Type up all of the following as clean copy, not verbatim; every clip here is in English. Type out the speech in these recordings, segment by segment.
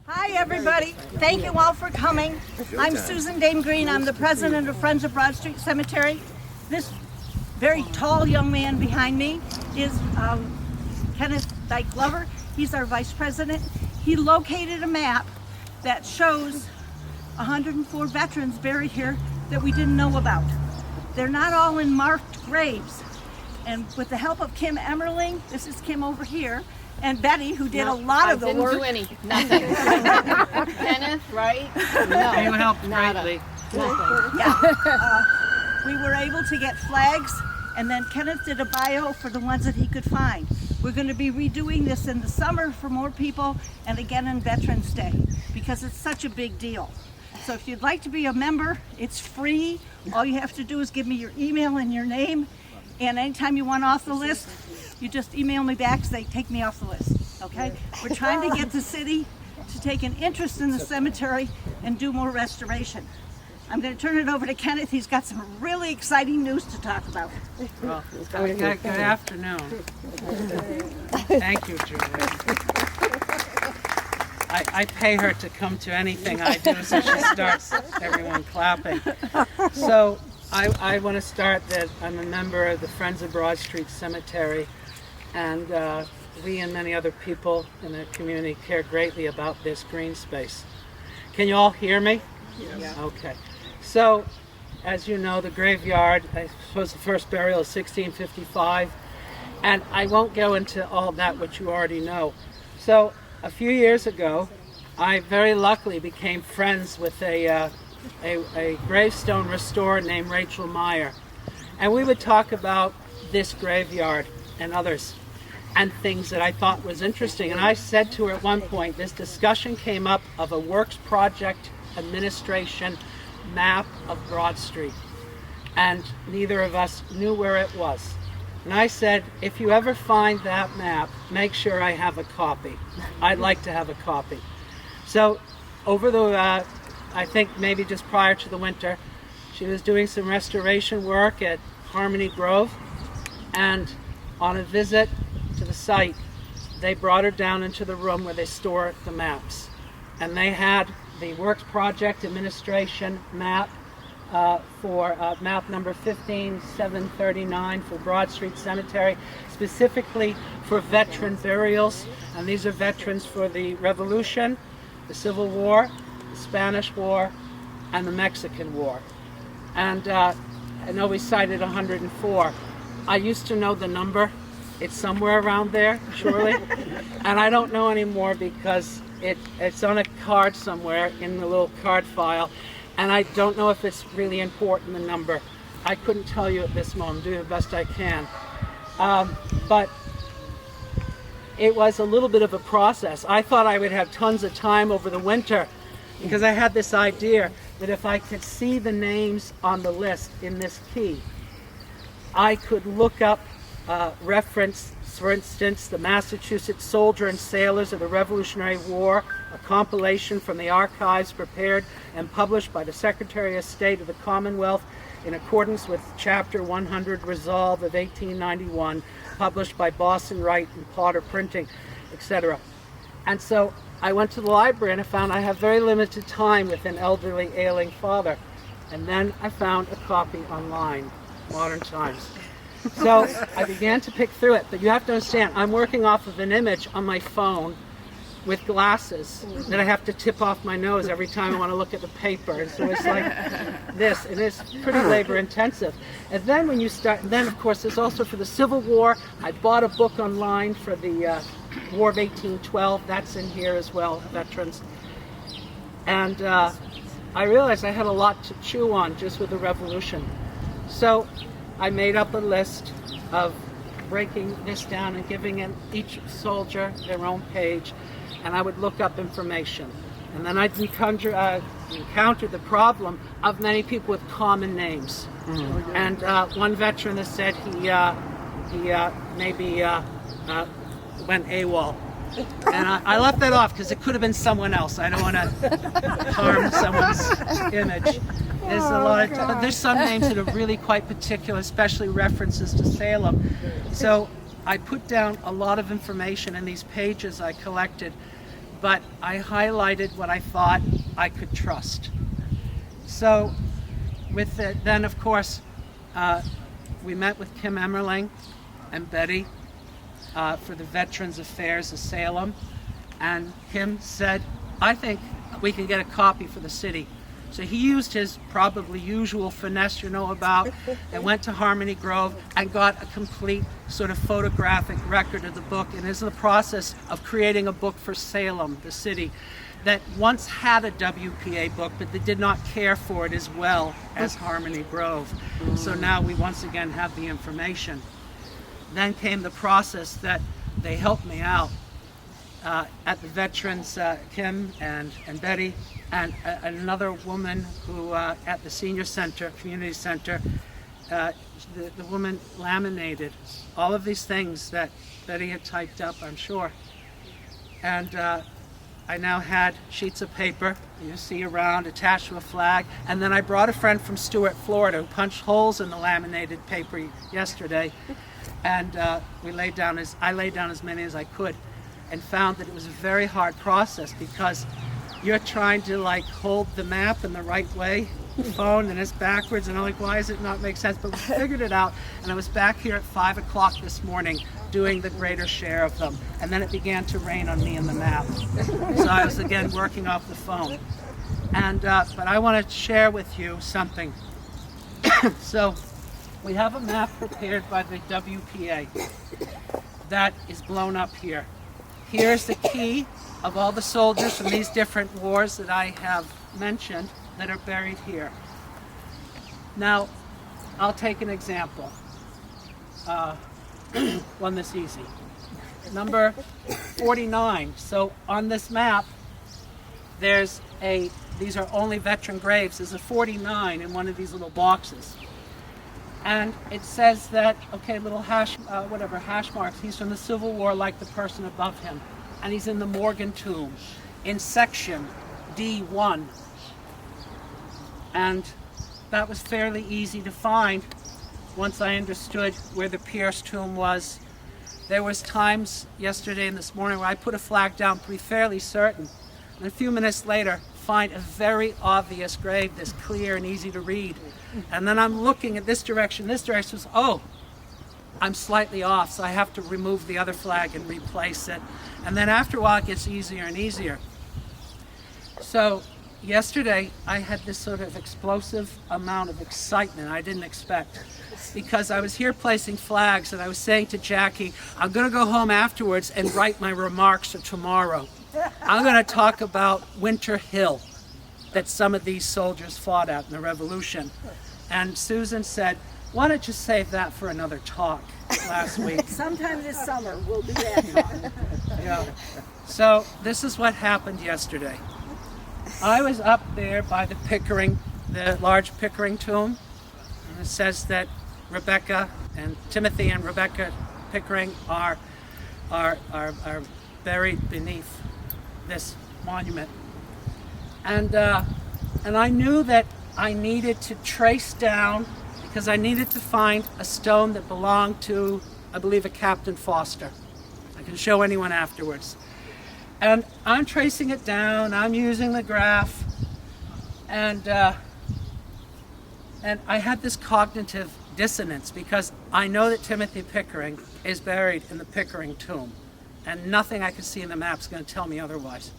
Hi, everybody. Thank you all for coming. I'm Susan Dame Green. I'm the president of Friends of Broad Street Cemetery. This very tall young man behind me is Kenneth Glover. He's our vice president. He located a map that shows 104 veterans buried here that we didn't know about. They're not all in marked graves. And with the help of Kim Emmerling, this is Kim over here, and Betty, who did a lot of the work. I didn't do nothing. Kenneth, right? No. You helped greatly. Yeah. We were able to get flags, and then Kenneth did a bio for the ones that he could find. We're going to be redoing this in the summer for more people, and again on Veterans Day, because it's such a big deal. So if you'd like to be a member, it's free. All you have to do is give me your email and your name, and anytime you want off the list, you just email me back, say, take me off the list, okay? We're trying to get the city to take an interest in the cemetery and do more restoration. I'm going to turn it over to Kenneth. He's got some really exciting news to talk about. Well, good afternoon. Thank you, Julie. I pay her to come to anything I do, so she starts everyone clapping. So I want to start that I'm a member of the Friends of Broad Street Cemetery, and we and many other people in the community care greatly about this green space. Can you all hear me? Yes. Okay. So, as you know, the graveyard, I suppose the first burial is 1655, and I won't go into all that which you already know. So, a few years ago, I very luckily became friends with a gravestone restorer named Rachel Meyer, and we would talk about this graveyard and others and things that I thought was interesting. And I said to her at one point, this discussion came up of a works project administration map of Broad Street, and neither of us knew where it was. And I said, if you ever find that map, make sure I have a copy. I'd like to have a copy. So over the I think maybe just prior to the winter, she was doing some restoration work at Harmony Grove, and on a visit to the site, they brought her down into the room where they store the maps. And they had the Works Project Administration map for map number 15739 for Broad Street Cemetery, specifically for veteran burials. And these are veterans for the Revolution, the Civil War, the Spanish War, and the Mexican War. And I know we cited 104. I used to know the number. It's somewhere around there, surely. And I don't know anymore because it's on a card somewhere in the little card file. And I don't know if it's really important, the number. I couldn't tell you at this moment. Do the best I can. But it was a little bit of a process. I thought I would have tons of time over the winter because I had this idea that if I could see the names on the list in this key, I could look up reference, for instance, the Massachusetts Soldier and Sailors of the Revolutionary War, a compilation from the archives prepared and published by the Secretary of State of the Commonwealth in accordance with Chapter 100 Resolve of 1891, published by Boston Wright and Potter Printing, etc. And so I went to the library and I found I have very limited time with an elderly ailing father. And then I found a copy online, Modern Times. So I began to pick through it, but you have to understand, I'm working off of an image on my phone with glasses that I have to tip off my nose every time I want to look at the paper. And so it's like this, and it's pretty labor intensive. And then when you start, and then of course there's also for the Civil War, I bought a book online for the War of 1812, that's in here as well, veterans. And I realized I had a lot to chew on just with the Revolution. So I made up a list of breaking this down and giving each soldier their own page, and I would look up information. And then I'd encounter the problem of many people with common names. Mm-hmm. And one veteran has said he maybe went AWOL. And I left that off because it could have been someone else. I don't want to harm someone's image. There's a lot of, but there's some names that are really quite particular, especially references to Salem. So I put down a lot of information in these pages I collected, but I highlighted what I thought I could trust. So with it, then of course, we met with Kim Emmerling and Betty for the Veterans Affairs of Salem, and Kim said, I think we can get a copy for the city. So he used his probably usual finesse you know about, and went to Harmony Grove and got a complete sort of photographic record of the book, and is in the process of creating a book for Salem, the city, that once had a WPA book, but they did not care for it as well as Harmony Grove. So now we once again have the information. Then came the process that they helped me out at the veterans, Kim and Betty, and another woman who at the senior center, community center, the woman laminated all of these things that Betty had typed up, I'm sure. And I now had sheets of paper you see around attached to a flag, and then I brought a friend from Stuart, Florida, who punched holes in the laminated paper yesterday, and I laid down as many as I could, and found that it was a very hard process because you're trying to like hold the map in the right way, the phone, and it's backwards, and I'm like, why does it not make sense? But we figured it out, and I was back here at 5 o'clock this morning doing the greater share of them, and then it began to rain on me and the map. So I was again working off the phone. And but I want to share with you something. So we have a map prepared by the WPA that is blown up here. Here's the key of all the soldiers from these different wars that I have mentioned that are buried here. Now, I'll take an example. One that's easy. Number 49. So on this map, these are only veteran graves. There's a 49 in one of these little boxes. And it says that, okay, little hash marks, he's from the Civil War like the person above him. And he's in the Morgan tomb in section D1. And that was fairly easy to find once I understood where the Pierce tomb was. There was times yesterday and this morning where I put a flag down to be fairly certain, and a few minutes later find a very obvious grave that's clear and easy to read. And then I'm looking at this direction, says, oh, I'm slightly off, so I have to remove the other flag and replace it. And then after a while it gets easier and easier. So yesterday I had this sort of explosive amount of excitement I didn't expect, because I was here placing flags, and I was saying to Jackie, I'm going to go home afterwards and write my remarks for tomorrow. I'm going to talk about Winter Hill that some of these soldiers fought at in the Revolution. And Susan said, why don't you save that for another talk last week? Sometime this summer we'll do that. Yeah. So this is what happened yesterday. I was up there by the large Pickering tomb, and it says that Timothy and Rebecca Pickering are buried beneath this monument. And I knew that I needed to trace down, because I needed to find a stone that belonged to, I believe, a Captain Foster. I can show anyone afterwards. And I'm tracing it down, I'm using the graph, and I had this cognitive dissonance, because I know that Timothy Pickering is buried in the Pickering tomb, and nothing I could see in the map is going to tell me otherwise.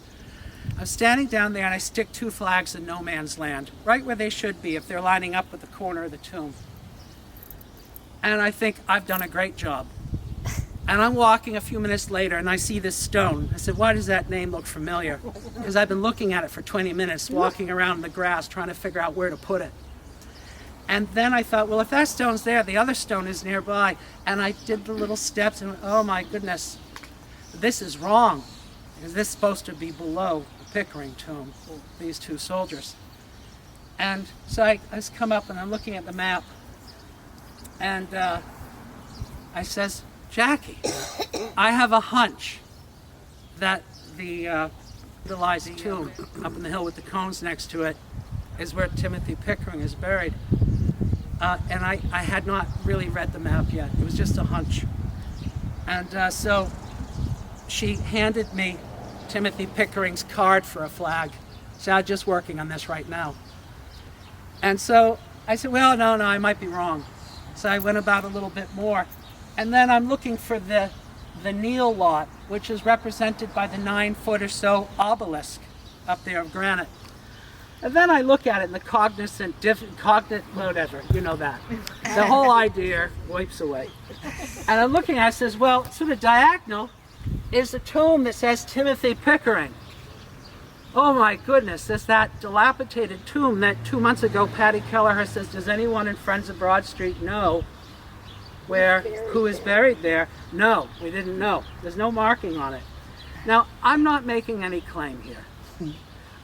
I'm standing down there and I stick two flags in no man's land, right where they should be if they're lining up with the corner of the tomb. And I think I've done a great job. And I'm walking a few minutes later and I see this stone. I said, why does that name look familiar? Because I've been looking at it for 20 minutes, walking around in the grass trying to figure out where to put it. And then I thought, well, if that stone's there, the other stone is nearby. And I did the little steps and went, oh my goodness, this is wrong. Because this is supposed to be below the Pickering tomb, these two soldiers. And so I just come up and I'm looking at the map. And I says, Jackie, I have a hunch that the Eliza tomb up in the hill with the cones next to it is where Timothy Pickering is buried. And I had not really read the map yet. It was just a hunch. And so she handed me Timothy Pickering's card for a flag. So I'm just working on this right now. And so I said, well, no, I might be wrong. So I went about a little bit more. And then I'm looking for the Neil lot, which is represented by the 9-foot or so obelisk up there of granite. And then I look at it and the cognizant, whatever, you know that. The whole idea wipes away. And I'm looking at it, says, well, sort of diagonal is a tomb that says Timothy Pickering. Oh my goodness, there's that dilapidated tomb that 2 months ago Patty Kelleher says, does anyone in Friends of Broad Street know who is buried there? No, we didn't know. There's no marking on it. Now, I'm not making any claim here.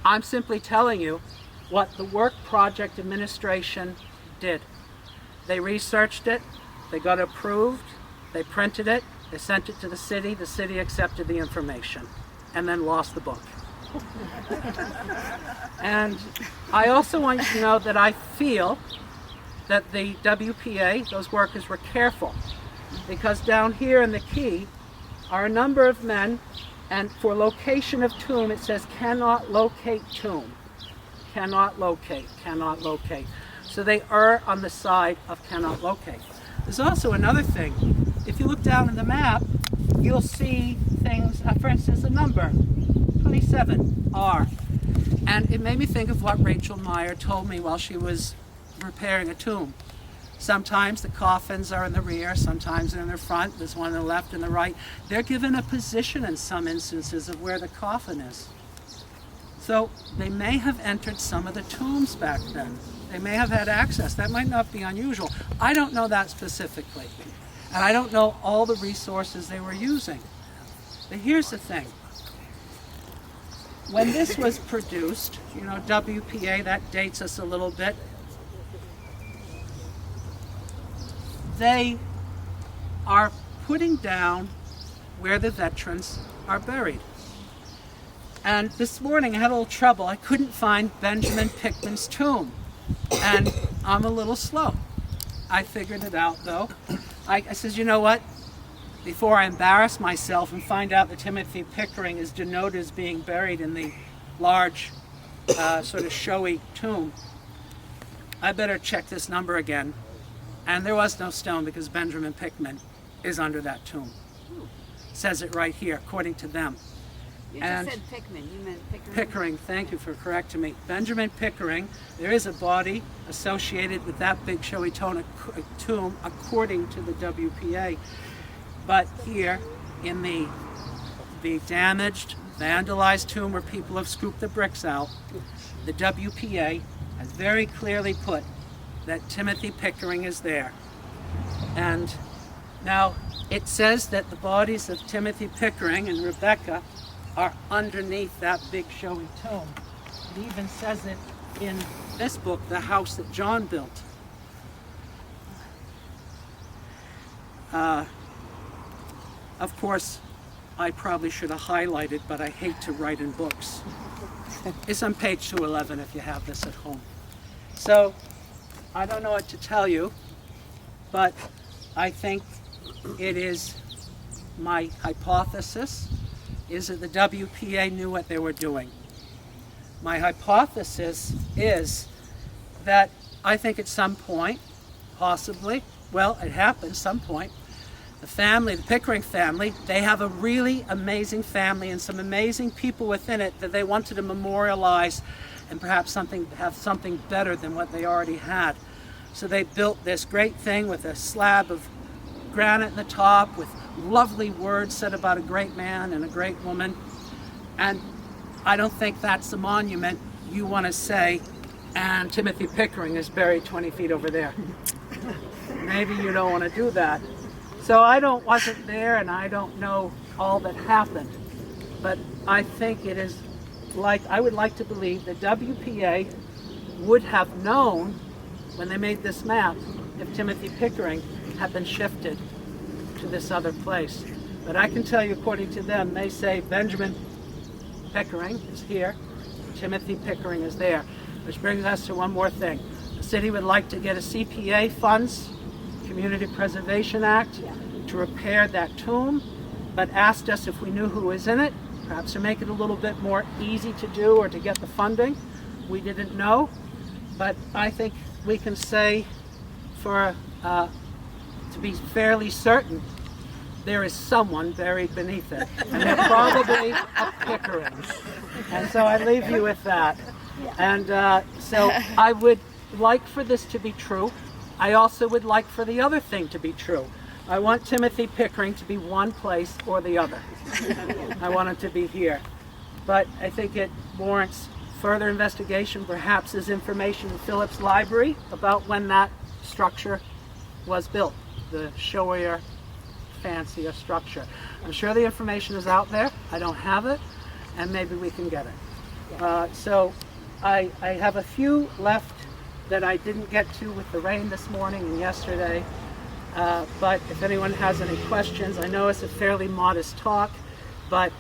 I'm simply telling you what the Work Project Administration did. They researched it, they got approved, they printed it, they sent it to the city accepted the information, and then lost the book. And I also want you to know that I feel that the WPA, those workers, were careful, because down here in the key are a number of men, and for location of tomb it says cannot locate tomb. Cannot locate, cannot locate. So they are on the side of cannot locate. There's also another thing. If you look down in the map, you'll see things, for instance, a number, 27R. And it made me think of what Rachel Meyer told me while she was repairing a tomb. Sometimes the coffins are in the rear, sometimes they're in the front, there's one on the left and the right. They're given a position in some instances of where the coffin is. So they may have entered some of the tombs back then. They may have had access. That might not be unusual. I don't know that specifically. And I don't know all the resources they were using. But here's the thing. When this was produced, you know, WPA, that dates us a little bit. They are putting down where the veterans are buried. And this morning I had a little trouble. I couldn't find Benjamin Pickman's tomb. And I'm a little slow. I figured it out though. I said, you know what? Before I embarrass myself and find out that Timothy Pickering is denoted as being buried in the large, sort of showy tomb, I better check this number again. And there was no stone because Benjamin Pickman is under that tomb. Says it right here, according to them. You And just said Pickman, you meant Pickering? Pickering, thank you for correcting me. Benjamin Pickering, there is a body associated with that big showy tomb according to the WPA. But here in the damaged, vandalized tomb where people have scooped the bricks out, the WPA has very clearly put that Timothy Pickering is there. And now it says that the bodies of Timothy Pickering and Rebecca are underneath that big showy tomb. It even says it in this book, The House That John Built. Of course, I probably should have highlighted, but I hate to write in books. It's on page 211 if you have this at home. So, I don't know what to tell you, but I think it is my hypothesis is that the WPA knew what they were doing. My hypothesis is that I think at some point, possibly, well, it happened some point, the family, the Pickering family, they have a really amazing family and some amazing people within it that they wanted to memorialize and perhaps have something better than what they already had. So they built this great thing with a slab of granite in the top with lovely words said about a great man and a great woman. And I don't think that's the monument you want to say, and Timothy Pickering is buried 20 feet over there. Maybe you don't want to do that. So wasn't there and I don't know all that happened. But I think it is I would like to believe the WPA would have known when they made this map if Timothy Pickering had been shifted to this other place. But I can tell you, according to them, they say Benjamin Pickering is here, Timothy Pickering is there. Which brings us to one more thing. The city would like to get a CPA funds, Community Preservation Act, to repair that tomb, but asked us if we knew who was in it, perhaps to make it a little bit more easy to do or to get the funding. We didn't know, but I think we can say to be fairly certain there is someone buried beneath it, and they're probably a Pickering. And so I leave you with that. And so I would like for this to be true. I also would like for the other thing to be true. I want Timothy Pickering to be one place or the other. I want him to be here. But I think it warrants further investigation. Perhaps there's information in Phillips' library about when that structure was built, the showier, fancier structure. I'm sure the information is out there. I don't have it, and maybe we can get it. So I have a few left that I didn't get to with the rain this morning and yesterday. But if anyone has any questions, I know it's a fairly modest talk, but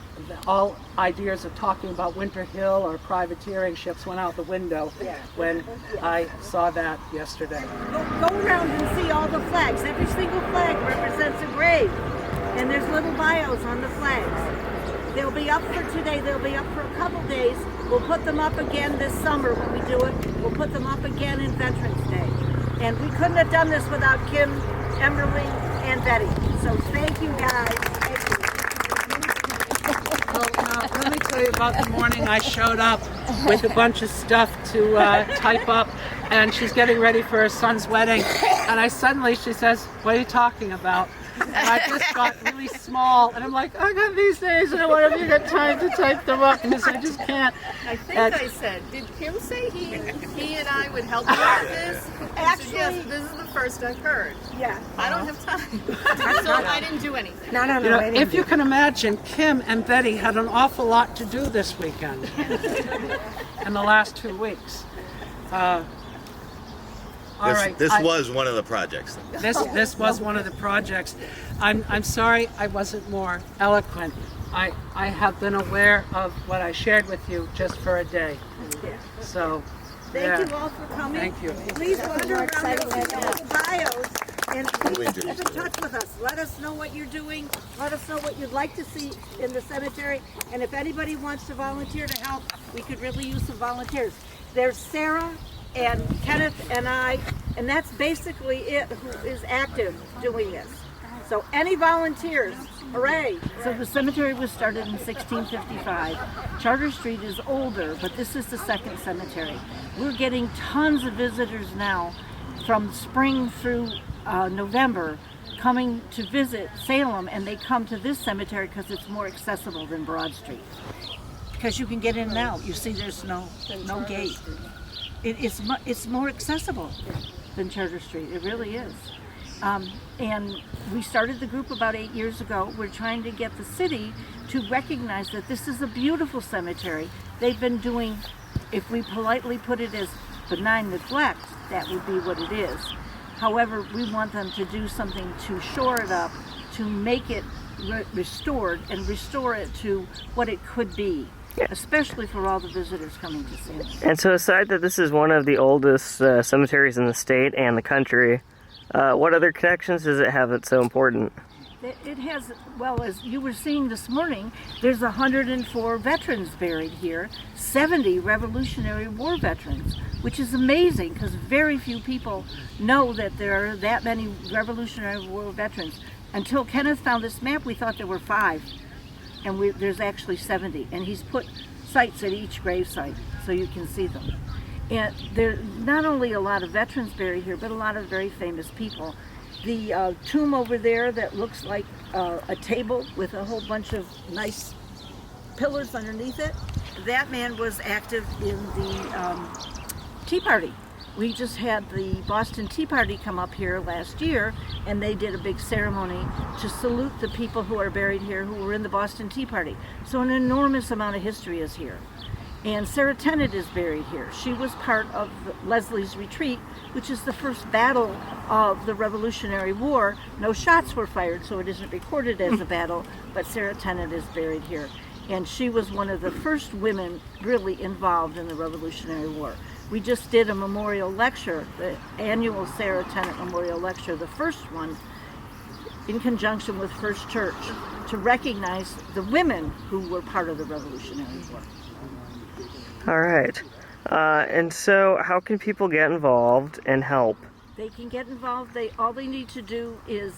all ideas of talking about Winter Hill or privateering ships went out the window when I saw that yesterday. Go around and see all the flags. Every single flag represents a grave, and there's little bios on the flags. They'll be up for today. They'll be up for a couple days. We'll put them up again this summer when we do it. We'll put them up again in Veterans Day. And we couldn't have done this without Kim, Emberly, and Betty. So thank you guys. Thank you. Well, let me tell you about the morning I showed up with a bunch of stuff to type up, and she's getting ready for her son's wedding, and she says, "What are you talking about?" And I just got really small, and I'm like, "I got these days, and what have you got time to type them up?" Because I just can't. I think I said, did Kim say he and I would help you with this? Actually, yes, this is the first I've heard. Yeah. I don't have time. So I didn't do anything. No. You know, if you can imagine, Kim and Betty had an awful lot to do this weekend in the last 2 weeks. This was one of the projects. This was one of the projects. I'm sorry I wasn't more eloquent. I have been aware of what I shared with you just for a day. So, Thank you all for coming. Thank you. Please wander around and see all the bios, and please do. keep in touch with us. Let us know what you're doing. Let us know what you'd like to see in the cemetery. And if anybody wants to volunteer to help, we could really use some volunteers. There's Sarah and Kenneth and I, and that's basically it, who is active doing this. So any volunteers, hooray! So the cemetery was started in 1655. Charter Street is older, but this is the second cemetery. We're getting tons of visitors now from spring through November coming to visit Salem, and they come to this cemetery because it's more accessible than Broad Street. Because you can get in and out. You see there's no gate. It's more accessible than Charter Street. It really is. And we started the group about 8 years ago. We're trying to get the city to recognize that this is a beautiful cemetery. They've been doing, if we politely put it as benign neglect, that would be what it is. However, we want them to do something to shore it up, to make it restored and restore it to what it could be. Especially for all the visitors coming to see it. And so aside that this is one of the oldest cemeteries in the state and the country, what other connections does it have that's so important? It has, well, as you were seeing this morning, there's 104 veterans buried here, 70 Revolutionary War veterans, which is amazing because very few people know that there are that many Revolutionary War veterans. Until Kenneth found this map, we thought there were 5. And there's actually 70, and he's put sites at each grave site so you can see them. And there's not only a lot of veterans buried here, but a lot of very famous people. The tomb over there that looks like a table with a whole bunch of nice pillars underneath it, that man was active in the Tea Party. We just had the Boston Tea Party come up here last year, and they did a big ceremony to salute the people who are buried here who were in the Boston Tea Party. So an enormous amount of history is here. And Sarah Tennant is buried here. She was part of Leslie's Retreat, which is the first battle of the Revolutionary War. No shots were fired, so it isn't recorded as a battle, but Sarah Tennant is buried here. And she was one of the first women really involved in the Revolutionary War. We just did a memorial lecture, the annual Sarah Tennant Memorial Lecture, the first one, in conjunction with First Church. to recognize the women who were part of the Revolutionary War. All right. And so, how can people get involved and help? They can get involved. All they need to do is,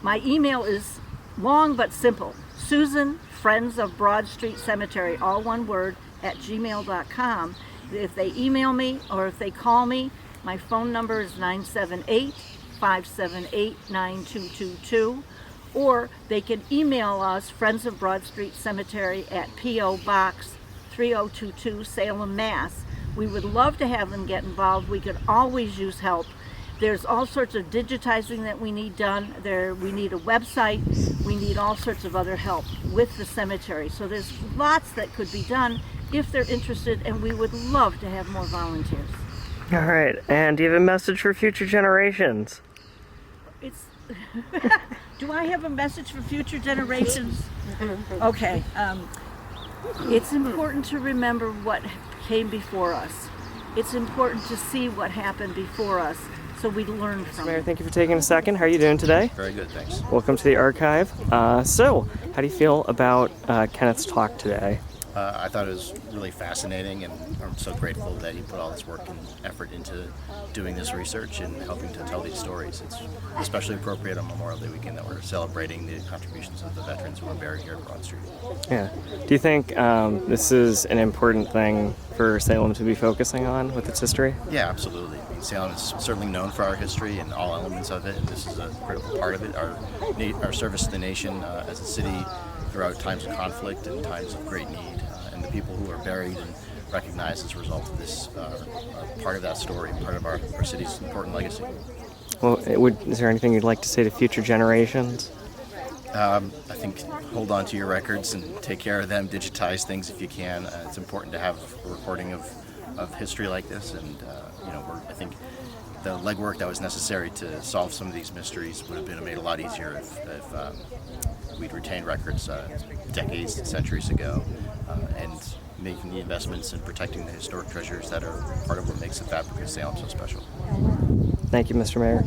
my email is long but simple. susanfriendsofbroadstcemetary, all one word, @gmail.com. If they email me or if they call me, my phone number is 978-578-9222. Or they can email us, Friends of Broad Street Cemetery, at P.O. Box 3022, Salem, Mass. We would love to have them get involved. We could always use help. There's all sorts of digitizing that we need done. We need a website. We need all sorts of other help with the cemetery. So there's lots that could be done if they're interested, and we would love to have more volunteers. All right. And do you have a message for future generations? It's do I have a message for future generations? Okay. It's important to remember what came before us. It's important to see what happened before us so we learn from Mayor, it. thank you for taking a second. How are you doing today? Very good, thanks. Welcome to the archive. So, how do you feel about Kenneth's talk today? I thought it was really fascinating, and I'm so grateful that he put all this work and effort into doing this research and helping to tell these stories. It's especially appropriate on Memorial Day weekend that we're celebrating the contributions of the veterans who are buried here at Broad Street. Yeah. Do you think this is an important thing for Salem to be focusing on with its history? Yeah, absolutely. I mean, Salem is certainly known for our history and all elements of it, and this is a critical part of it. Our service to the nation as a city throughout times of conflict and times of great need, and the people who are buried and recognized as a result of this are part of that story, part of our city's important legacy. Well, is there anything you'd like to say to future generations? I think hold on to your records and take care of them, digitize things if you can. It's important to have a recording of history like this, and I think the legwork that was necessary to solve some of these mysteries would have been made a lot easier if we'd retained records decades and centuries ago, and making the investments in protecting the historic treasures that are part of what makes the fabric of Salem so special. Thank you, Mr. Mayor.